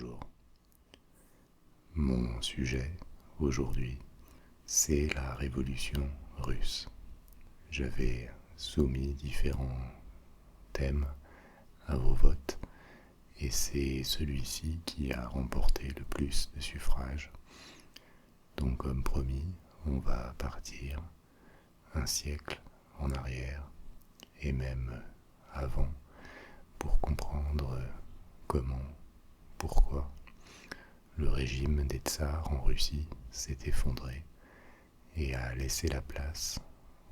Bonjour. Mon sujet aujourd'hui, c'est la révolution russe. J'avais soumis différents thèmes à vos votes et c'est celui-ci qui a remporté le plus de suffrages. Donc comme promis, on va partir un siècle en arrière et même avant pour comprendre comment, pourquoi le régime des tsars en Russie s'est effondré et a laissé la place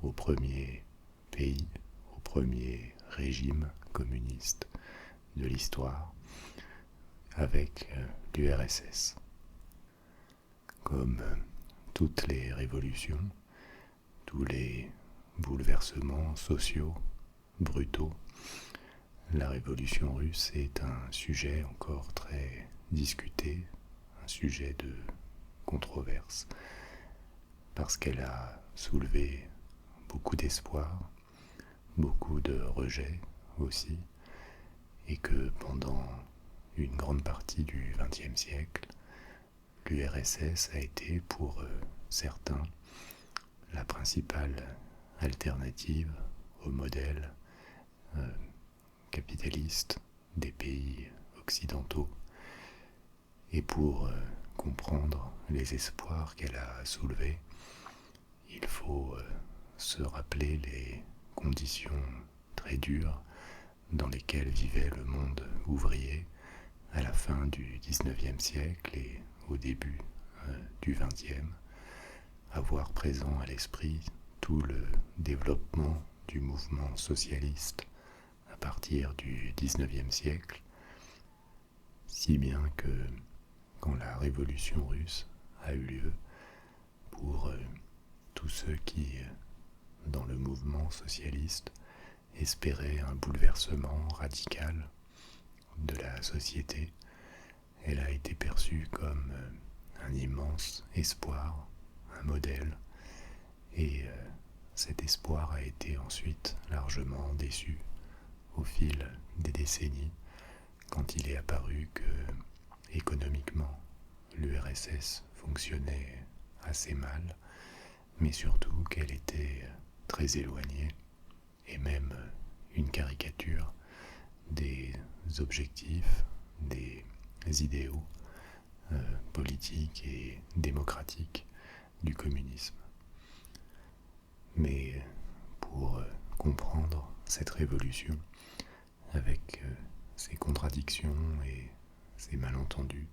au premier pays, au premier régime communiste de l'histoire, avec l'URSS. Comme toutes les révolutions, tous les bouleversements sociaux brutaux, la révolution russe est un sujet encore très discuté, un sujet de controverse, parce qu'elle a soulevé beaucoup d'espoir, beaucoup de rejet aussi, et que pendant une grande partie du XXe siècle, l'URSS a été pour certains la principale alternative au modèle capitaliste des pays occidentaux. Et pour comprendre les espoirs qu'elle a soulevés, il faut se rappeler les conditions très dures dans lesquelles vivait le monde ouvrier à la fin du XIXe siècle et au début du XXe, avoir présent à l'esprit tout le développement du mouvement socialiste à partir du XIXe siècle, si bien que quand la révolution russe a eu lieu, pour tous ceux qui, dans le mouvement socialiste, espéraient un bouleversement radical de la société, elle a été perçue comme un immense espoir, un modèle, et cet espoir a été ensuite largement déçu au fil des décennies, quand il est apparu que, économiquement, l'URSS fonctionnait assez mal, mais surtout qu'elle était très éloignée, et même une caricature des objectifs, des idéaux politiques et démocratiques du communisme. Mais pour comprendre cette révolution, avec ses contradictions et ses malentendus,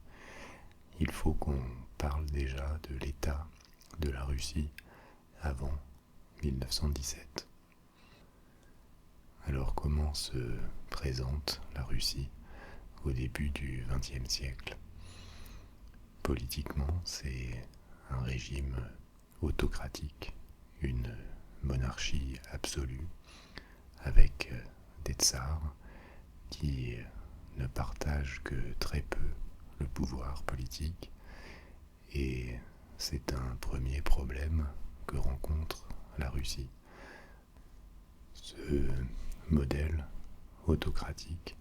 il faut qu'on parle déjà de l'état de la Russie avant 1917. Alors comment se présente la Russie au début du XXe siècle? Politiquement, c'est un régime autocratique, une monarchie absolue, avec des tsars qui ne partagent que très peu le pouvoir politique, et c'est un premier problème que rencontre la Russie. Ce modèle autocratique,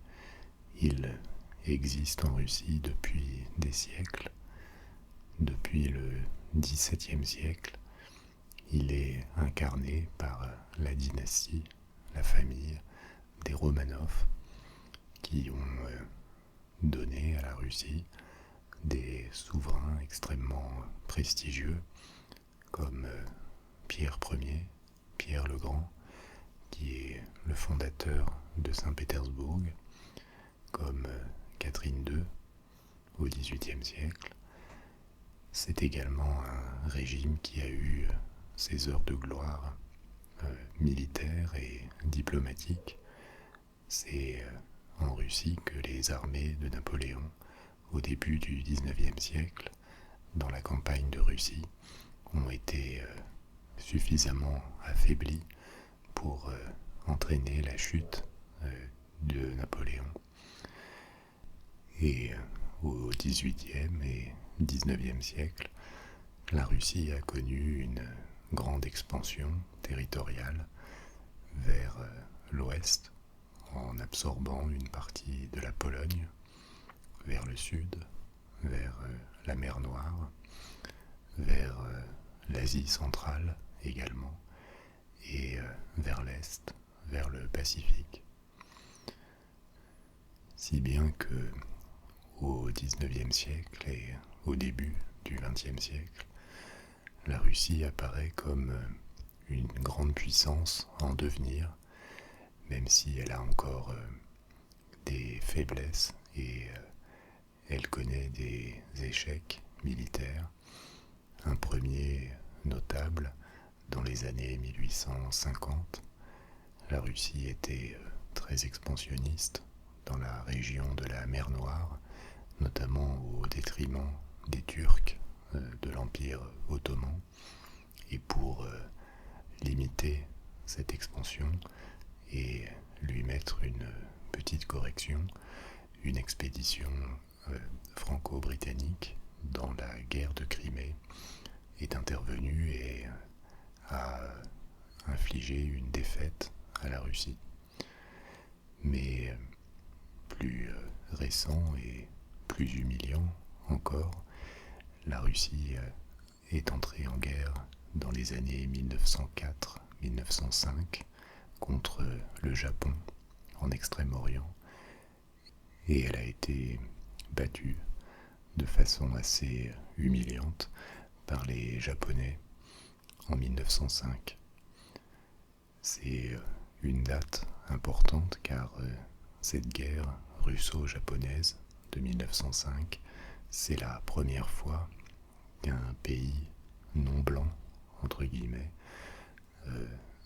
il existe en Russie depuis des siècles. Depuis le XVIIe siècle, il est incarné par la dynastie, la famille des Romanov, qui ont donné à la Russie des souverains extrêmement prestigieux, comme Pierre Ier, Pierre le Grand, qui est le fondateur de Saint-Pétersbourg, comme Catherine II au XVIIIe siècle. C'est également un régime qui a eu ses heures de gloire militaires et diplomatiques. C'est en Russie que les armées de Napoléon, au début du XIXe siècle, dans la campagne de Russie, ont été suffisamment affaiblies pour entraîner la chute de Napoléon. Et au XVIIIe et XIXe siècle, la Russie a connu une grande expansion territoriale vers l'ouest, en absorbant une partie de la Pologne, vers le sud, vers la mer Noire, vers l'Asie centrale également, et vers l'est, vers le Pacifique. Si bien que au XIXe siècle et au début du XXe siècle, la Russie apparaît comme une grande puissance en devenir, même si elle a encore des faiblesses et elle connaît des échecs militaires. Un premier notable, dans les années 1850, la Russie était très expansionniste dans la région de la mer Noire, notamment au détriment des Turcs de l'Empire ottoman. Et pour limiter cette expansion et lui mettre une petite correction, une expédition franco-britannique dans la guerre de Crimée est intervenue et a infligé une défaite à la Russie. Mais plus récent et plus humiliant encore, la Russie est entrée en guerre dans les années 1904-1905 contre le Japon en Extrême-Orient, et elle a été battue de façon assez humiliante par les Japonais en 1905. C'est une date importante car cette guerre russo-japonaise de 1905, c'est la première fois qu'un pays non blanc, entre guillemets,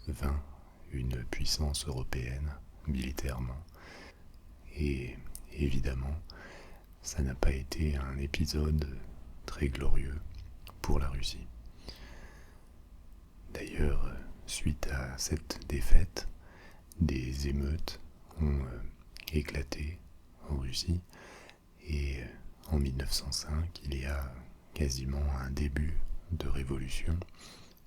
vainc une puissance européenne militairement. Et évidemment, ça n'a pas été un épisode très glorieux pour la Russie. D'ailleurs, suite à cette défaite, des émeutes ont éclaté en Russie, et en 1905, il y a quasiment un début de révolution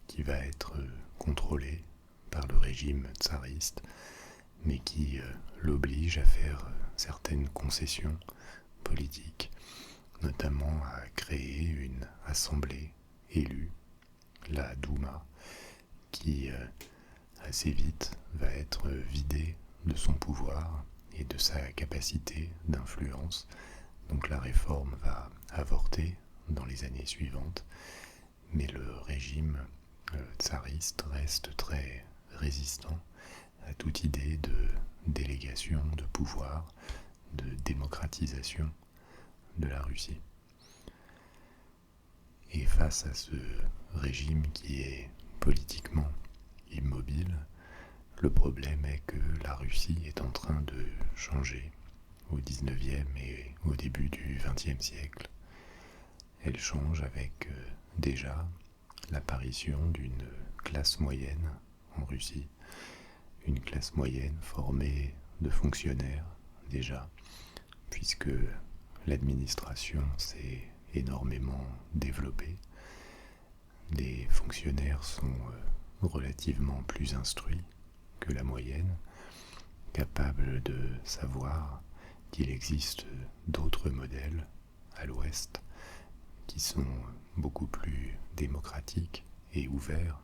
qui va être contrôlée par le régime tsariste, mais qui l'oblige à faire certaines concessions politiques, notamment à créer une assemblée élue, la Douma, qui assez vite va être vidée de son pouvoir et de sa capacité d'influence. Donc la réforme va avorter dans les années suivantes, mais le régime tsariste reste très résistant à toute idée de délégation de pouvoir, de démocratisation de la Russie. Et face à ce régime qui est politiquement immobile, le problème est que la Russie est en train de changer au XIXe et au début du XXe siècle. Elle change avec déjà l'apparition d'une classe moyenne en Russie, une classe moyenne formée de fonctionnaires déjà, puisque l'administration s'est énormément développée. Les fonctionnaires sont relativement plus instruits que la moyenne, capables de savoir qu'il existe d'autres modèles à l'Ouest qui sont beaucoup plus démocratiques et ouverts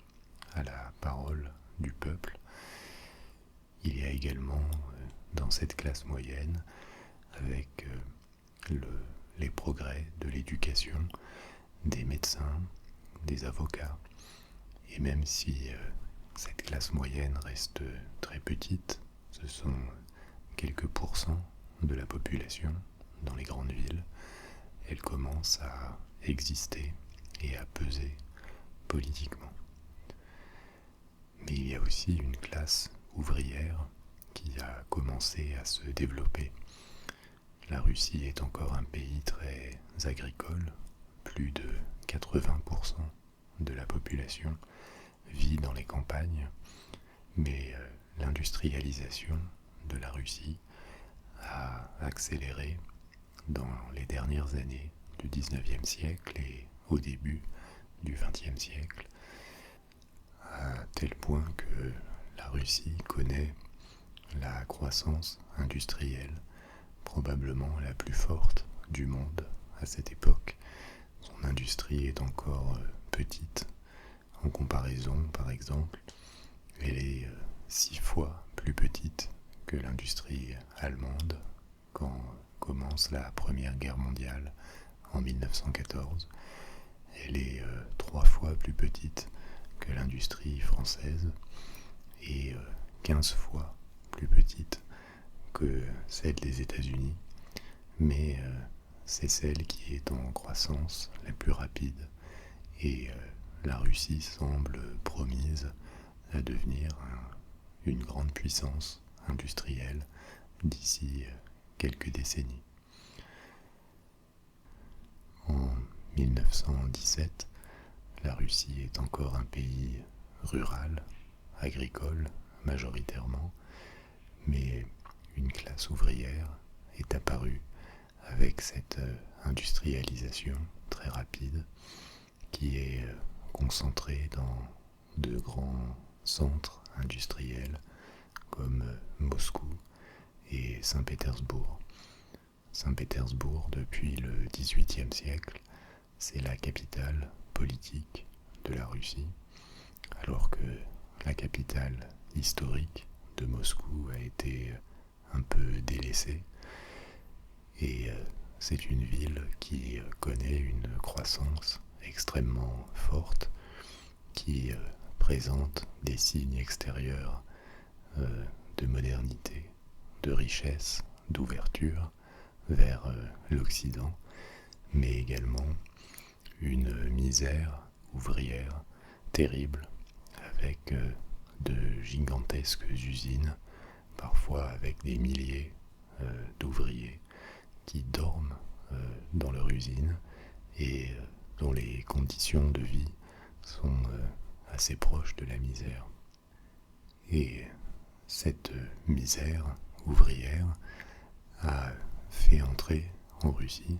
à la parole du peuple. Il y a également dans cette classe moyenne, avec les progrès de l'éducation, des médecins, des avocats, et même si cette classe moyenne reste très petite, ce sont quelques pourcents de la population dans les grandes villes, elle commence à exister et à peser politiquement. Mais il y a aussi une classe ouvrière qui a commencé à se développer. La Russie est encore un pays très agricole, plus de 80% de la population vit dans les campagnes, mais l'industrialisation de la Russie a accéléré dans les dernières années du XIXe siècle et au début du XXe siècle, à tel point que la Russie connaît la croissance industrielle probablement la plus forte du monde à cette époque. Son industrie est encore petite en comparaison, par exemple. Elle est 6 fois plus petite que l'industrie allemande quand commence la Première Guerre mondiale en 1914. Elle est 3 fois plus petite que l'industrie française et 15 fois plus petite que celle des États-Unis, mais c'est celle qui est en croissance la plus rapide et la Russie semble promise à devenir une grande puissance industrielle d'ici quelques décennies. En 1917, la Russie est encore un pays rural, agricole majoritairement, mais une classe ouvrière est apparue avec cette industrialisation très rapide qui est concentrée dans de grands centres industriels comme Moscou et Saint-Pétersbourg. Saint-Pétersbourg, depuis le XVIIIe siècle, c'est la capitale politique de la Russie, alors que la capitale historique de Moscou a été un peu délaissée. Et c'est une ville qui connaît une croissance extrêmement forte, qui présente des signes extérieurs de modernité, de richesse, d'ouverture vers l'Occident, mais également une misère ouvrière terrible, avec de gigantesques usines, parfois avec des milliers d'ouvriers qui dorment dans leur usine et dont les conditions de vie sont assez proches de la misère. Et cette misère ouvrière a fait entrer en Russie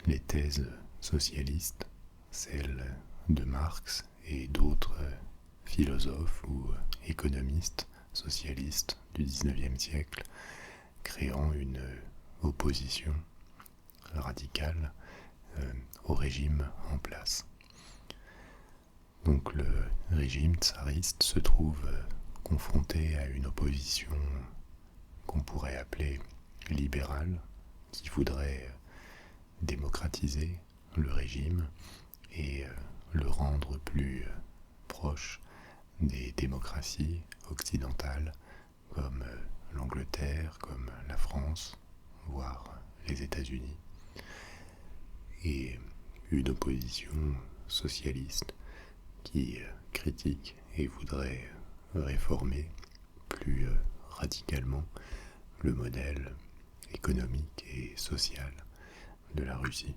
les thèses socialistes, celles de Marx et d'autres philosophes ou économistes socialistes du XIXe siècle, créant une opposition radicale au régime en place. Donc le régime tsariste se trouve confronté à une opposition qu'on pourrait appeler libérale, qui voudrait démocratiser le régime et le rendre plus proche des démocraties occidentales comme l'Angleterre, comme la France, voire les États-Unis, et une opposition socialiste qui critique et voudrait réformer plus radicalement le modèle économique et social de la Russie.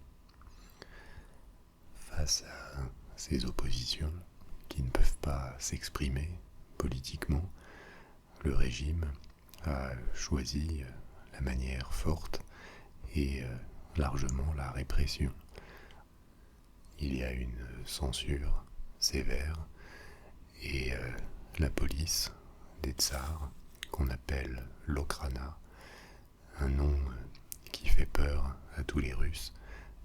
Face à ces oppositions qui ne peuvent pas s'exprimer politiquement, le régime a choisi la manière forte et largement la répression. Il y a une censure sévère et la police des tsars, qu'on appelle l'Okhrana, un nom qui fait peur à tous les Russes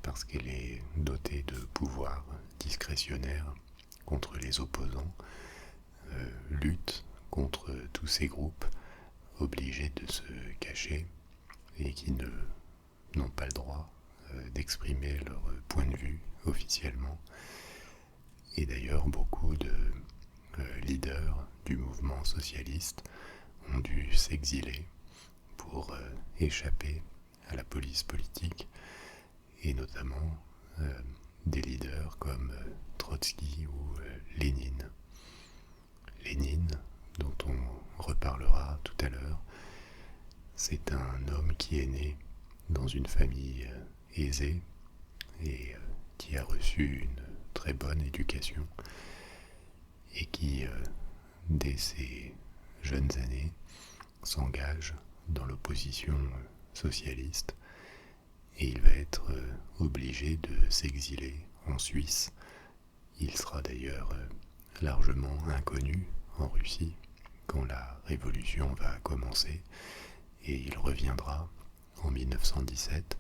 parce qu'elle est dotée de pouvoirs discrétionnaires contre les opposants, lutte contre tous ces groupes obligés de se cacher et qui n'ont pas le droit d'exprimer leur point de vue officiellement. Et d'ailleurs, beaucoup de leaders du mouvement socialiste ont dû s'exiler pour échapper à la police politique, et notamment des leaders comme Trotsky ou Lénine. Lénine, dont on reparlera tout à l'heure, c'est un homme qui est né dans une famille aisée et qui a reçu une très bonne éducation et qui, dès ses jeunes années, s'engage dans l'opposition socialiste, et il va être obligé de s'exiler en Suisse. Il sera d'ailleurs largement inconnu en Russie quand la révolution va commencer, et il reviendra en 1917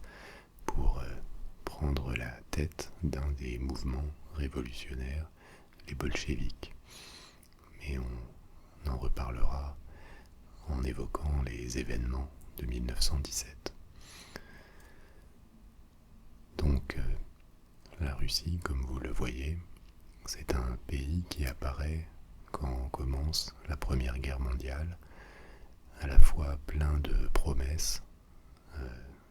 pour prendre la tête d'un des mouvements révolutionnaires, les bolcheviks. Mais on en reparlera en évoquant les événements de 1917. Donc, la Russie, comme vous le voyez, c'est un pays qui apparaît quand commence la Première Guerre mondiale, à la fois plein de promesses,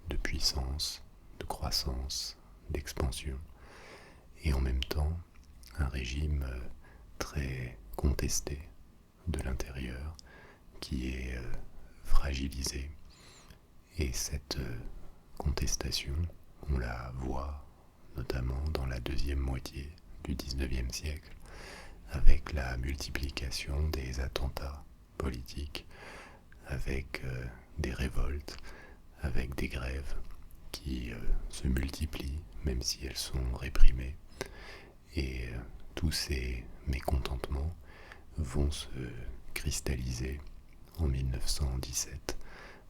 de puissance, de croissance, d'expansion, et en même temps un régime très contesté de l'intérieur qui est fragilisé. Et cette contestation, on la voit notamment dans la deuxième moitié du XIXe siècle, avec la multiplication des attentats politiques, avec des révoltes, avec des grèves qui se multiplient, même si elles sont réprimées. Et tous ces mécontentements vont se cristalliser en 1917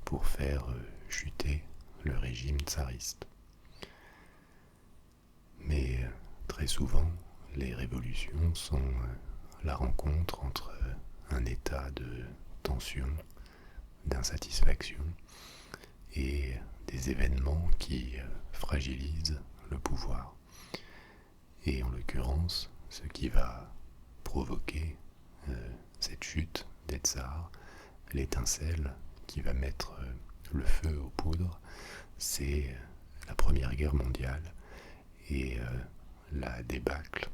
pour faire chuter le régime tsariste. Mais très souvent, les révolutions sont la rencontre entre un état de tension, d'insatisfaction et des événements qui fragilisent le pouvoir. Et en l'occurrence, ce qui va provoquer cette chute des tsars, l'étincelle qui va mettre le feu aux poudres, c'est la Première Guerre mondiale et la débâcle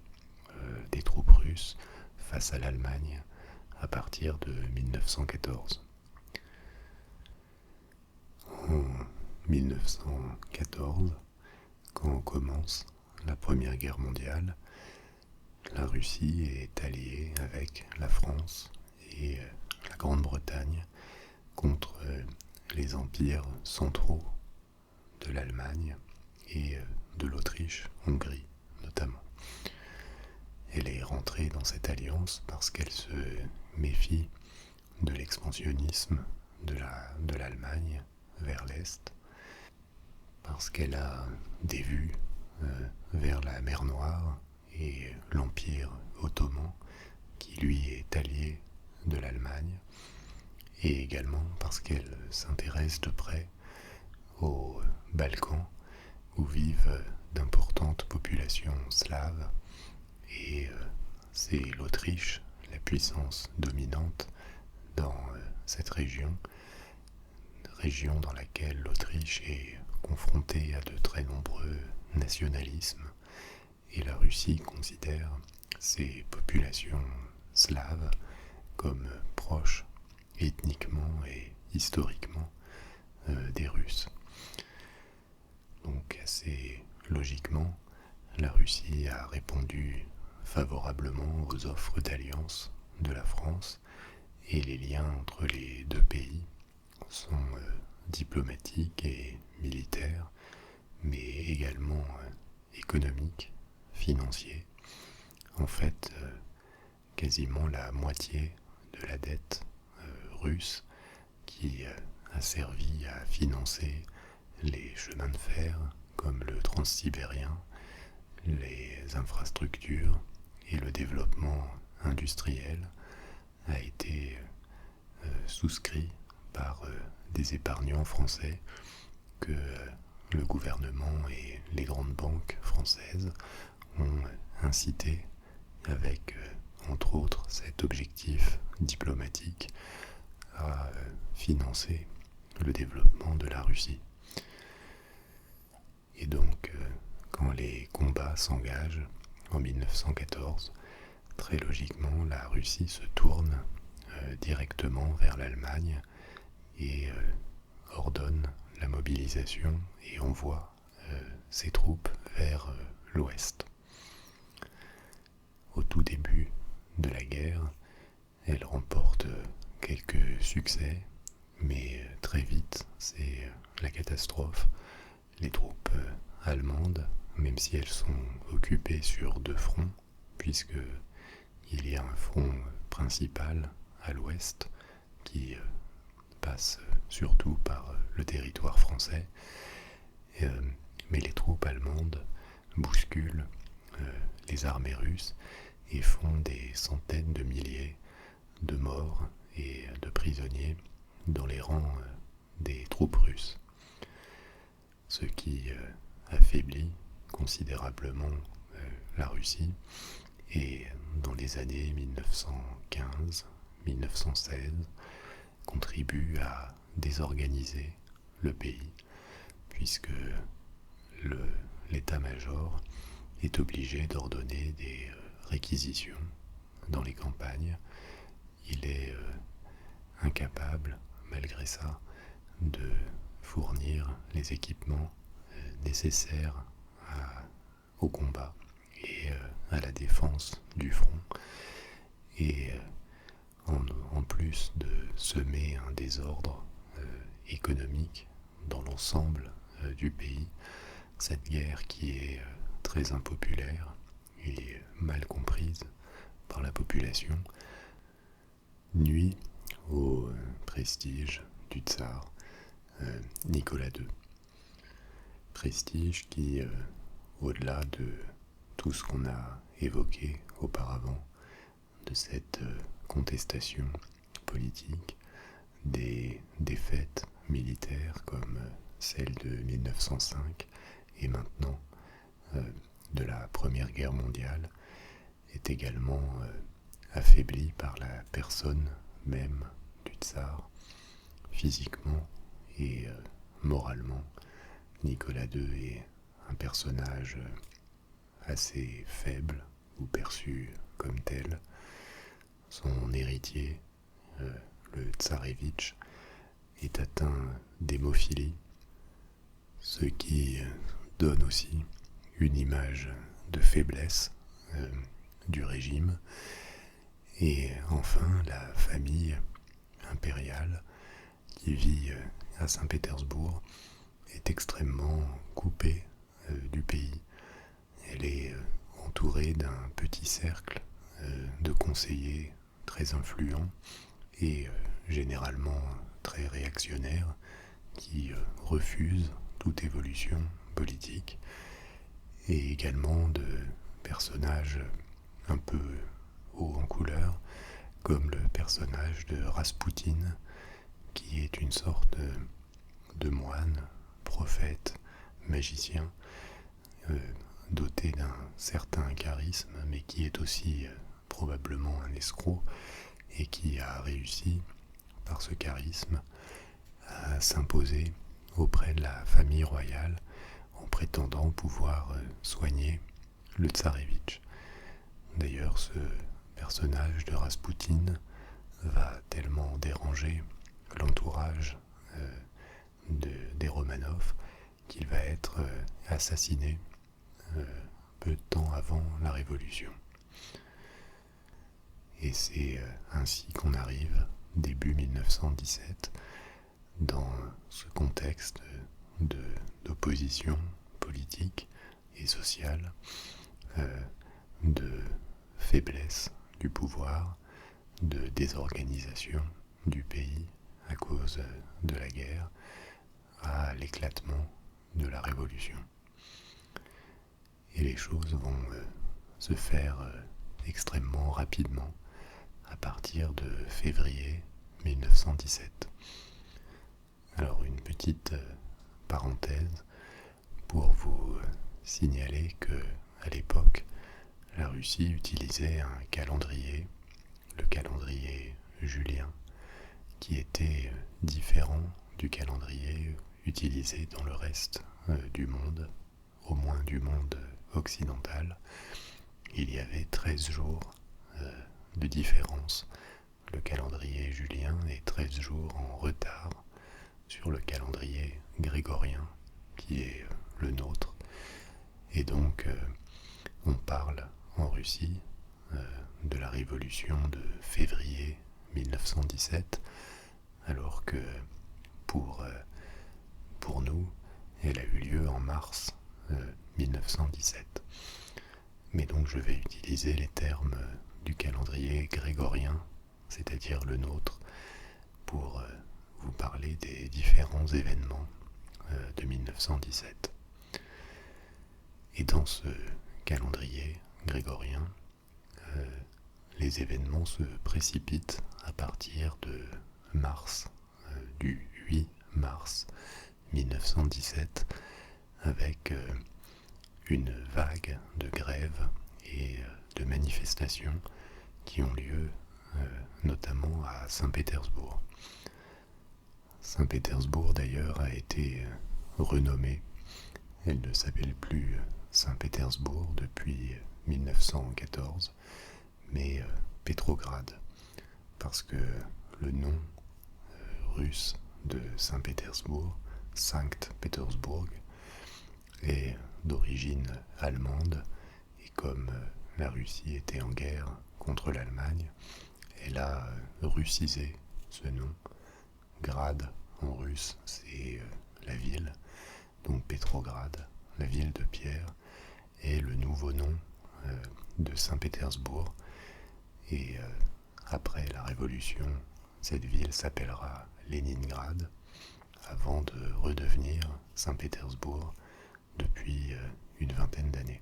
des troupes russes face à l'Allemagne à partir de 1914. En 1914, quand commence la Première Guerre mondiale, la Russie est alliée avec la France et la Grande-Bretagne contre les empires centraux de l'Allemagne et de l'Autriche-Hongrie notamment. Elle est rentrée dans cette alliance parce qu'elle se méfie de l'expansionnisme de l'Allemagne vers l'Est, parce qu'elle a des vues vers la mer Noire et l'Empire ottoman qui lui est allié de l'Allemagne, et également parce qu'elle s'intéresse de près aux Balkans où vivent d'importantes populations slaves, et c'est l'Autriche, la puissance dominante dans cette région dans laquelle l'Autriche est confrontée à de très nombreux nationalismes, et la Russie considère ces populations slaves comme proches ethniquement et historiquement des Russes. Donc assez logiquement, la Russie a répondu favorablement aux offres d'alliance de la France, et les liens entre les deux pays sont diplomatiques et militaires, mais également économiques, financiers. En fait, quasiment la moitié de la dette russe qui a servi à financer les chemins de fer comme le transsibérien, les infrastructures et le développement industriel a été souscrit par des épargnants français que le gouvernement et les grandes banques françaises ont incité avec, entre autres, cet objectif diplomatique à financer le développement de la Russie. Et donc, quand les combats s'engagent en 1914, très logiquement, la Russie se tourne directement vers l'Allemagne et ordonne la mobilisation et envoie ses troupes vers l'ouest. Au tout début de la guerre, elle remporte quelques succès, mais très vite, c'est la catastrophe. Les troupes allemandes, même si elles sont occupées sur deux fronts, puisque il y a un front principal à l'ouest qui passe surtout par le territoire français, mais les troupes allemandes bousculent les armées russes et font des centaines de milliers de morts et de prisonniers dans les rangs des troupes russes, ce qui affaiblit considérablement la Russie et dans les années 1915-1916 contribue à désorganiser le pays puisque l'état-major est obligé d'ordonner des réquisitions dans les campagnes. Il est incapable, malgré ça, de fournir les équipements nécessaires au combat et à la défense du front. Et en plus de semer un désordre économique dans l'ensemble du pays, cette guerre qui est très impopulaire et mal comprise par la population nuit au prestige du tsar Nicolas II. Prestige qui, au-delà de tout ce qu'on a évoqué auparavant, de cette contestation politique, des défaites militaires comme celle de 1905 et maintenant de la Première Guerre mondiale, est également affaibli par la personne même du tsar, physiquement et moralement. Nicolas II est un personnage assez faible ou perçu comme tel. Son héritier, le tsarévitch, est atteint d'hémophilie, ce qui donne aussi une image de faiblesse du régime. Et enfin, la famille impériale qui vit à Saint-Pétersbourg est extrêmement coupée du pays. Elle est entourée d'un petit cercle de conseillers très influents et généralement très réactionnaires qui refusent toute évolution politique, et également de personnages un peu haut en couleur, comme le personnage de Raspoutine, qui est une sorte de moine, prophète, magicien, doté d'un certain charisme, mais qui est aussi probablement un escroc, et qui a réussi, par ce charisme, à s'imposer auprès de la famille royale en prétendant pouvoir soigner le tsarévitch. D'ailleurs, ce personnage de Raspoutine va tellement déranger l'entourage des Romanov qu'il va être assassiné peu de temps avant la Révolution. Et c'est ainsi qu'on arrive, début 1917, dans ce contexte d'opposition politique et sociale, de faiblesse du pouvoir, de désorganisation du pays à cause de la guerre, à l'éclatement de la Révolution. Et les choses vont se faire extrêmement rapidement à partir de février 1917. Alors une petite parenthèse pour vous signaler que à l'époque, la Russie utilisait un calendrier, le calendrier julien, qui était différent du calendrier utilisé dans le reste du monde, au moins du monde occidental. Il y avait 13 jours de différence. Le calendrier julien est 13 jours en retard sur le calendrier grégorien, qui est le nôtre. Et donc, on parle en Russie de la révolution de février 1917, alors que pour nous, elle a eu lieu en mars 1917. Mais donc je vais utiliser les termes du calendrier grégorien, c'est-à-dire le nôtre, pour vous parler des différents événements de 1917. Et dans ce calendrier grégorien, les événements se précipitent à partir de mars, du 8 mars 1917, avec une vague de grèves et de manifestations qui ont lieu notamment à Saint-Pétersbourg. Saint-Pétersbourg d'ailleurs a été renommée. Elle ne s'appelle plus Saint-Pétersbourg depuis 1914, mais Pétrograd, parce que le nom russe de Saint-Pétersbourg, Sankt Petersburg, est d'origine allemande, et comme la Russie était en guerre contre l'Allemagne, elle a russisé ce nom. Grad en russe, c'est la ville, donc Pétrograd, la ville de pierre, est le nouveau nom de Saint-Pétersbourg. Et après la Révolution, cette ville s'appellera Léningrad, avant de redevenir Saint-Pétersbourg depuis une vingtaine d'années.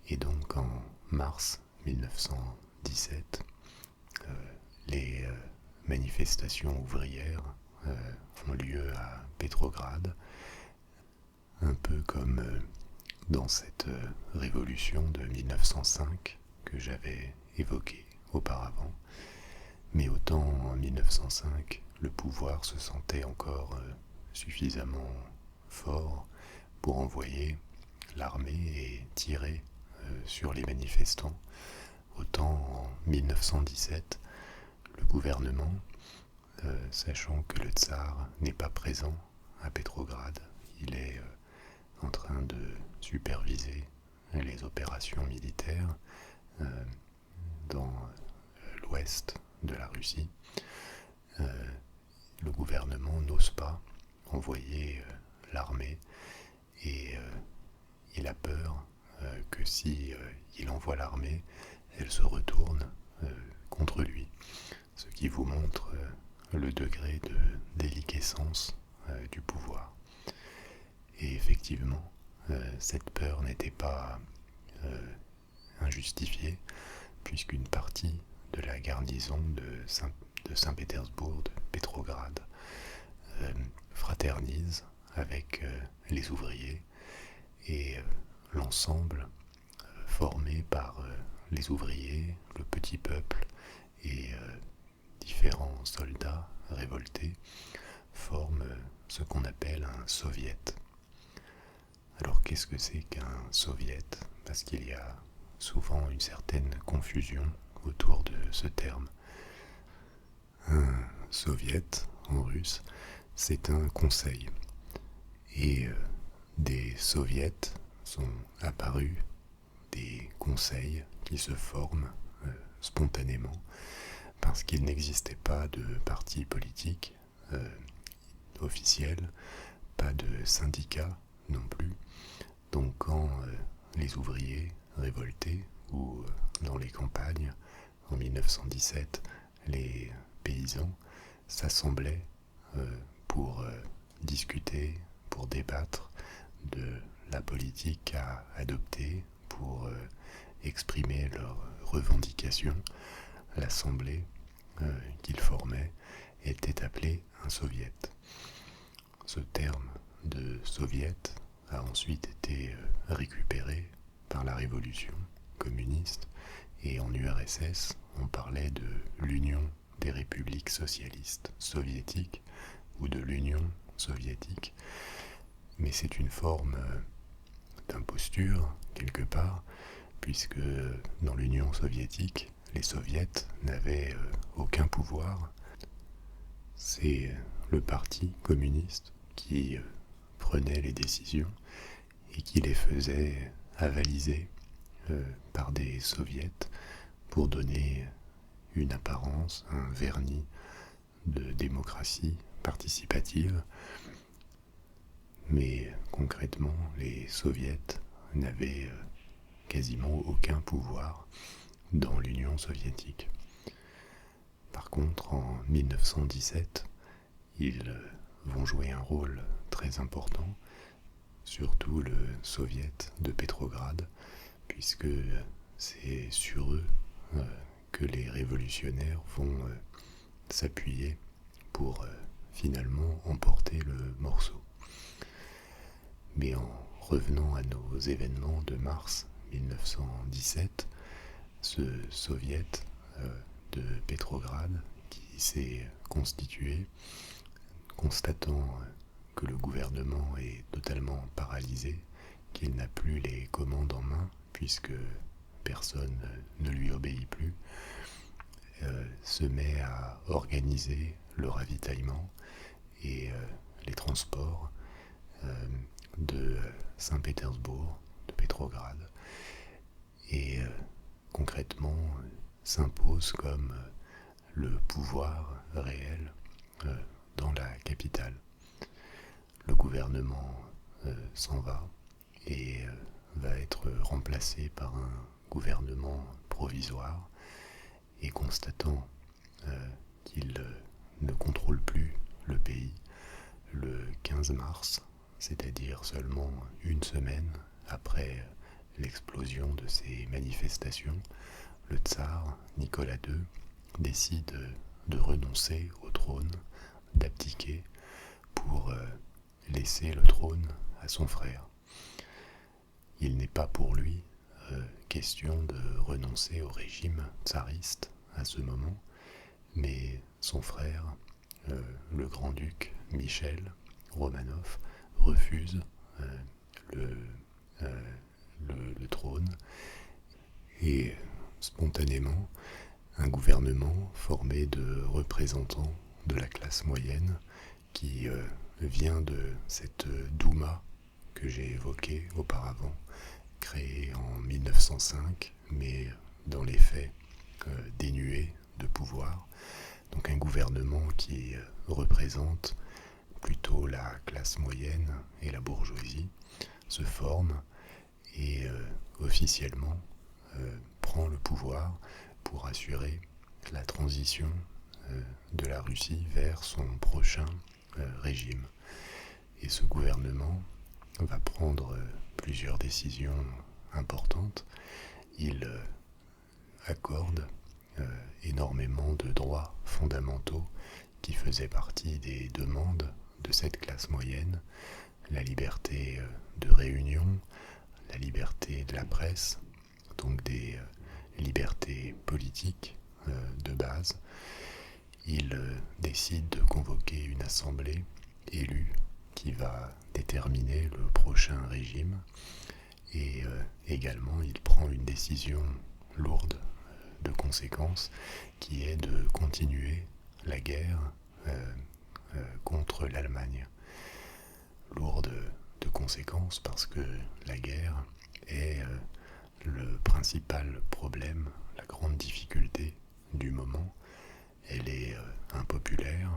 Et donc en mars 1917, les manifestations ouvrières ont lieu à Pétrograd, un peu comme dans cette révolution de 1905 que j'avais évoquée auparavant. Mais autant en 1905, le pouvoir se sentait encore suffisamment fort pour envoyer l'armée et tirer sur les manifestants, autant en 1917, le gouvernement, sachant que le tsar n'est pas présent à Pétrograd, il est en train de superviser les opérations militaires dans l'ouest de la Russie. Le gouvernement n'ose pas envoyer l'armée et il a peur que si il envoie l'armée, elle se retourne contre lui, ce qui vous montre le degré de déliquescence du pouvoir. Et effectivement, cette peur n'était pas injustifiée, puisqu'une partie de la garnison de Saint-Pétersbourg, de Pétrograd, fraternise avec les ouvriers, et l'ensemble formé par les ouvriers, le petit peuple et différents soldats révoltés forment ce qu'on appelle un soviet. Alors qu'est-ce que c'est qu'un soviet? Parce qu'il y a souvent une certaine confusion autour de ce terme. Un soviet en russe, c'est un conseil. Et des soviets sont apparus, des conseils qui se forment spontanément, parce qu'il n'existait pas de parti politique officiel, pas de syndicat non plus. Donc quand les ouvriers révoltés, ou dans les campagnes, en 1917, les paysans s'assemblaient pour discuter, pour débattre de la politique à adopter, pour exprimer leurs revendications, l'assemblée qu'ils formaient était appelée un soviet. Ce terme de soviet a ensuite été récupéré par la révolution communiste, et en URSS on parlait de l'Union des républiques socialistes soviétiques ou de l'Union soviétique, mais c'est une forme d'imposture quelque part, puisque dans l'Union soviétique les soviets n'avaient aucun pouvoir. C'est le parti communiste qui prenait les décisions et qui les faisait avaliser par des soviets pour donner une apparence, un vernis de démocratie participative. Mais concrètement, les soviets n'avaient quasiment aucun pouvoir dans l'Union soviétique. Par contre, en 1917, ils vont jouer un rôle très important, surtout le soviet de Pétrograd, puisque c'est sur eux que les révolutionnaires vont s'appuyer pour finalement emporter le morceau. Mais en revenant à nos événements de mars 1917, ce soviet de Pétrograd qui s'est constitué, constatant que le gouvernement est totalement paralysé, qu'il n'a plus les commandes en main, puisque personne ne lui obéit plus, se met à organiser le ravitaillement et les transports de Saint-Pétersbourg, de Pétrograd, et concrètement s'impose comme le pouvoir réel dans la capitale. Le gouvernement s'en va et va être remplacé par un gouvernement provisoire, et constatant qu'il ne contrôle plus le pays, le 15 mars, c'est-à-dire seulement une semaine après l'explosion de ces manifestations, le tsar Nicolas II décide de renoncer au trône, d'abdiquer pour laisser le trône à son frère. Il n'est pas pour lui question de renoncer au régime tsariste à ce moment, mais son frère, le grand-duc Michel Romanov, refuse le trône, et spontanément, un gouvernement formé de représentants de la classe moyenne qui vient de cette Douma que j'ai évoquée auparavant, créée en 1905, mais dans les faits dénué de pouvoir. Donc un gouvernement qui représente plutôt la classe moyenne et la bourgeoisie se forme et officiellement prend le pouvoir pour assurer la transition de la Russie vers son prochain régime. Et ce gouvernement va prendre plusieurs décisions importantes. Il accorde énormément de droits fondamentaux qui faisaient partie des demandes de cette classe moyenne: la liberté de réunion, la liberté de la presse, donc des libertés politiques de base. Il décide de convoquer une assemblée élue qui va déterminer le prochain régime, et également il prend une décision lourde de conséquences qui est de continuer la guerre contre l'Allemagne. Lourde de conséquences parce que la guerre est le principal problème, la grande difficulté du moment. Elle est impopulaire,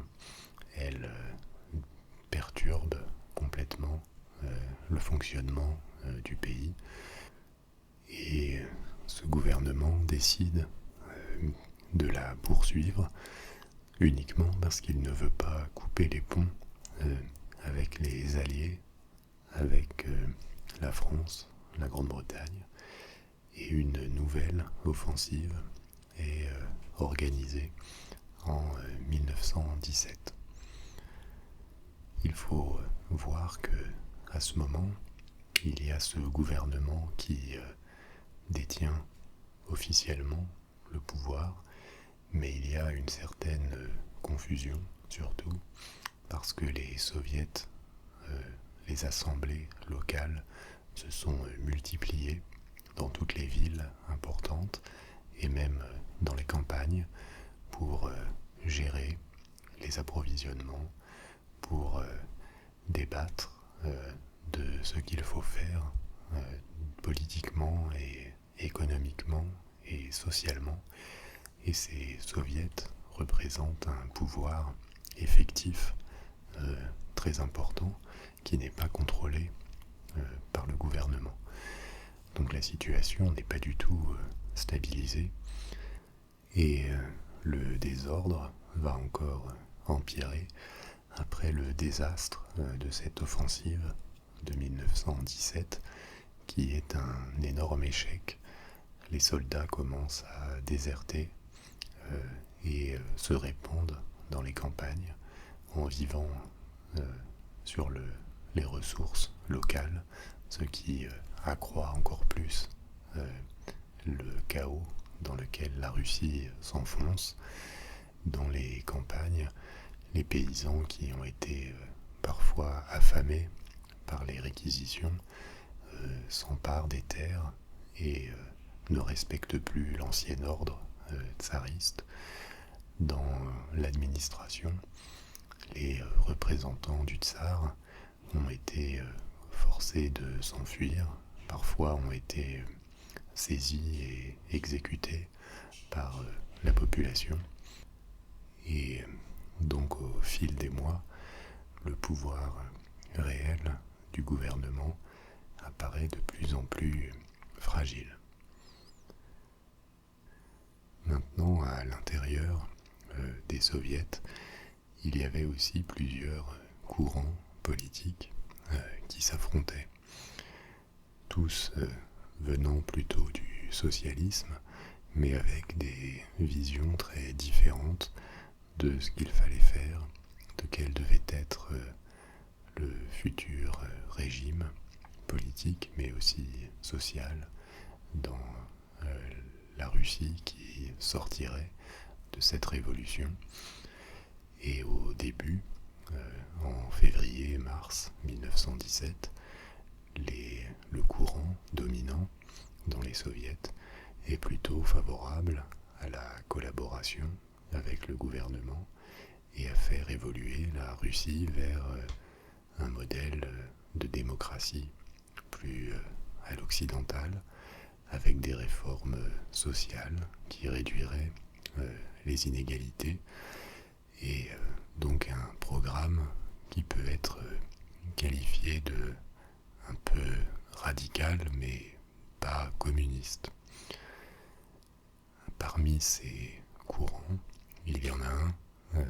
elle perturbe complètement le fonctionnement du pays, et ce gouvernement décide de la poursuivre uniquement parce qu'il ne veut pas couper les ponts avec les alliés, avec la France, la Grande-Bretagne, et une nouvelle offensive est organisée en 1917. Il faut voir que à ce moment, il y a ce gouvernement qui détient officiellement le pouvoir, mais il y a une certaine confusion, surtout parce que les soviets, les assemblées locales se sont multipliées dans toutes les villes importantes et même dans les campagnes pour gérer les approvisionnements, pour débattre de ce qu'il faut faire politiquement et économiquement et socialement. Et ces soviets représentent un pouvoir effectif très important qui n'est pas contrôlé par le gouvernement. Donc la situation n'est pas du tout stabilisée, et le désordre va encore empirer après le désastre de cette offensive de 1917 qui est un énorme échec. Les soldats commencent à déserter et se répandent dans les campagnes en vivant sur les ressources locales, ce qui accroît encore plus le chaos dans lequel la Russie s'enfonce. Dans les campagnes, les paysans qui ont été parfois affamés par les réquisitions s'emparent des terres et ne respectent plus l'ancien ordre tsariste. Dans l'administration, les représentants du tsar ont été forcés de s'enfuir, parfois ont été saisis et exécutés par la population. Et donc au fil des mois, le pouvoir réel du gouvernement apparaît de plus en plus fragile. Maintenant, à l'intérieur des soviets, il y avait aussi plusieurs courants politiques qui s'affrontaient, tous venant plutôt du socialisme, mais avec des visions très différentes de ce qu'il fallait faire, de quel devait être le futur régime politique, mais aussi social, dans la Russie qui sortirait de cette révolution. Et au début, en février-mars 1917, le courant dominant dans les soviets est plutôt favorable à la collaboration avec le gouvernement et à faire évoluer la Russie vers un modèle de démocratie plus à l'occidentale, avec des réformes sociales qui réduiraient les inégalités et donc un programme qui peut être qualifié de un peu radical mais pas communiste. Parmi ces courants, il y en a un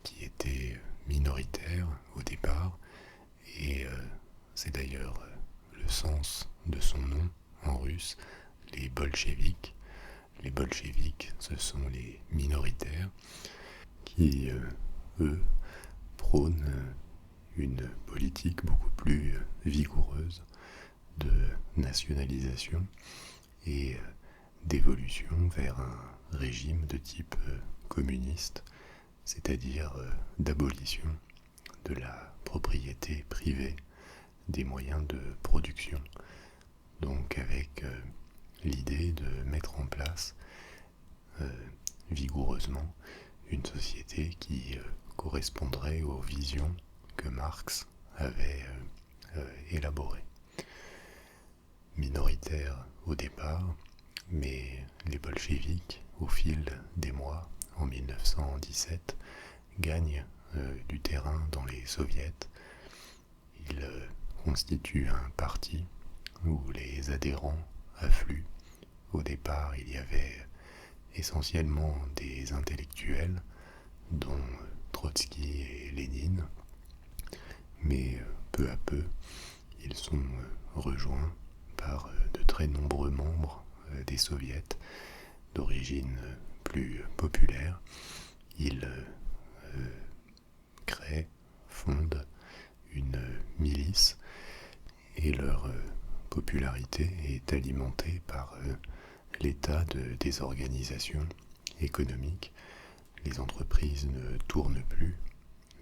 qui était minoritaire au départ et c'est d'ailleurs le sens de son nom en russe, les bolcheviks. Les bolcheviks, ce sont les minoritaires qui, eux, prônent une politique beaucoup plus vigoureuse de nationalisation et d'évolution vers un régime de type communiste, c'est-à-dire d'abolition de la propriété privée des moyens de production. Donc avec l'idée de mettre en place vigoureusement une société qui correspondrait aux visions que Marx avait élaborées. Minoritaires au départ, mais les bolcheviks, au fil des mois, en 1917, gagnent du terrain dans les soviets. Ils constituent un parti où les adhérents affluent. Au départ, il y avait essentiellement des intellectuels, dont Trotsky et Lénine, mais peu à peu, ils sont rejoints par de très nombreux membres des soviets d'origine plus populaire. Ils créent, fondent une milice et leur popularité est alimentée par l'état de désorganisation économique. Les entreprises ne tournent plus,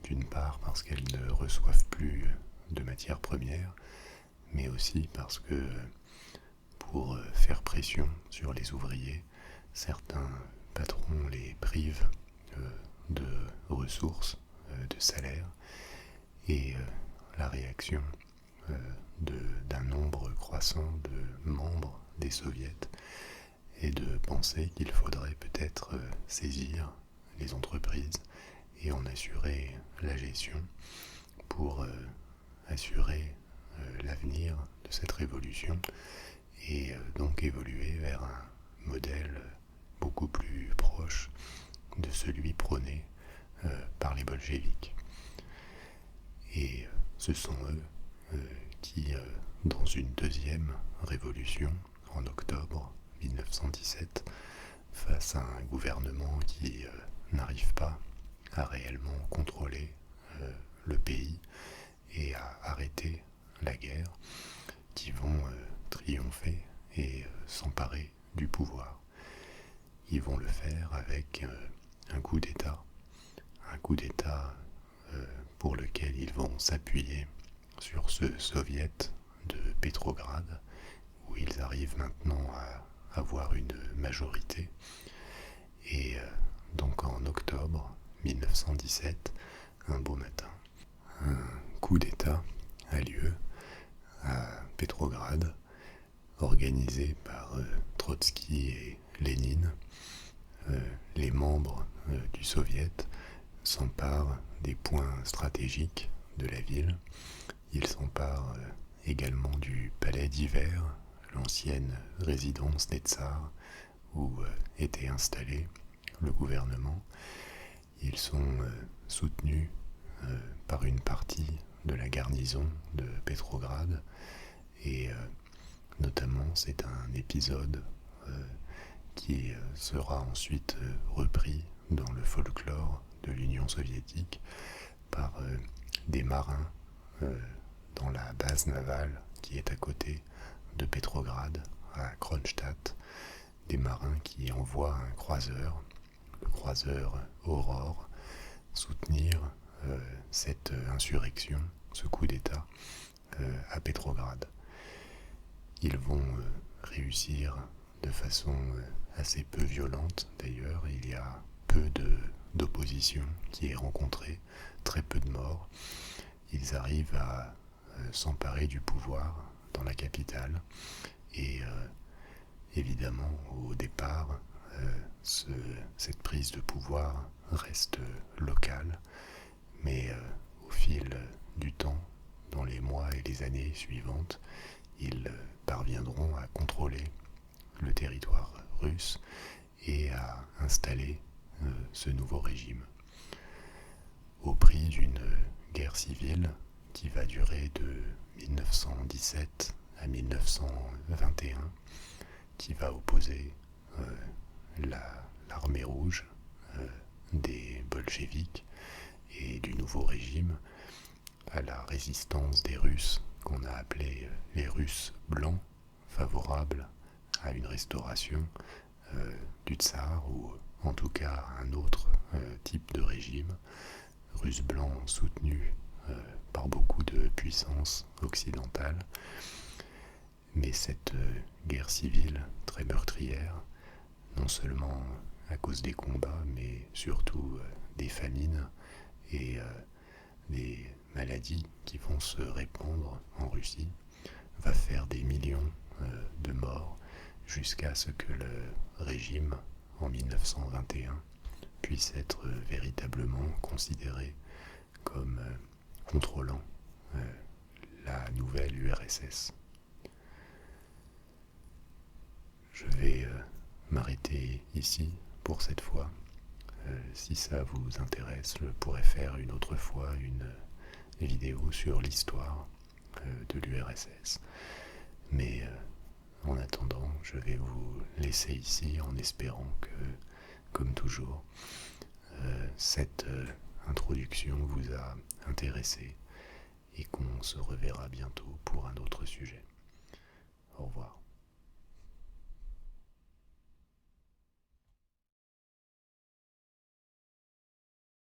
d'une part parce qu'elles ne reçoivent plus de matières premières, mais aussi parce que pour faire pression sur les ouvriers, certains patrons les privent de ressources, de salaires, et la réaction d'un nombre croissant de membres des soviets est de penser qu'il faudrait peut-être saisir les entreprises et en assurer la gestion pour assurer l'avenir de cette révolution et donc évoluer vers un modèle beaucoup plus proche de celui prôné par les bolcheviks. Et ce sont eux qui, dans une deuxième révolution, en octobre 1917, face à un gouvernement qui n'arrive pas à réellement contrôler le pays et à arrêter la guerre, qui vont triompher et s'emparer du pouvoir. Ils vont le faire avec un coup d'État pour lequel ils vont s'appuyer sur ce soviet de Pétrograd, où ils arrivent maintenant à avoir une majorité. Et donc en octobre 1917, un beau matin, un coup d'État a lieu à Pétrograd, organisé par Trotsky et Lénine. Les membres du soviet s'emparent des points stratégiques de la ville. Ils s'emparent également du palais d'hiver, l'ancienne résidence des tsars, où était installé le gouvernement. Ils sont soutenus par une partie de la garnison de Pétrograd, et notamment c'est un épisode qui sera ensuite repris dans le folklore de l'Union soviétique par des marins dans la base navale qui est à côté de Pétrograd, à Kronstadt, des marins qui envoient un croiseur, le croiseur Aurore, soutenir cette insurrection, ce coup d'État à Pétrograd. Ils vont réussir de façon assez peu violente d'ailleurs. Il y a peu d'opposition qui est rencontrée, très peu de morts. Ils arrivent à s'emparer du pouvoir dans la capitale, et évidemment au départ cette prise de pouvoir reste locale, mais au fil du temps, dans les mois et les années suivantes, ils parviendront à contrôler le territoire russe et à installer ce nouveau régime, au prix d'une guerre civile qui va durer de 1917 à 1921, qui va opposer l'armée rouge des bolcheviks et du nouveau régime à la résistance des Russes, qu'on a appelés les Russes blancs, favorables à une restauration du tsar, ou en tout cas un autre type de régime, Russes blancs soutenus par beaucoup de puissances occidentales. Mais cette guerre civile très meurtrière, non seulement à cause des combats, mais surtout des famines et des maladies qui vont se répandre en Russie, va faire des millions de morts jusqu'à ce que le régime, en 1921, puisse être véritablement considéré comme contrôlant la nouvelle URSS. Je vais m'arrêter ici pour cette fois. Si ça vous intéresse, je pourrais faire une autre fois une vidéo sur l'histoire de l'URSS. Mais en attendant, je vais vous laisser ici en espérant que, comme toujours, cette introduction vous a intéressé et qu'on se reverra bientôt pour un autre sujet.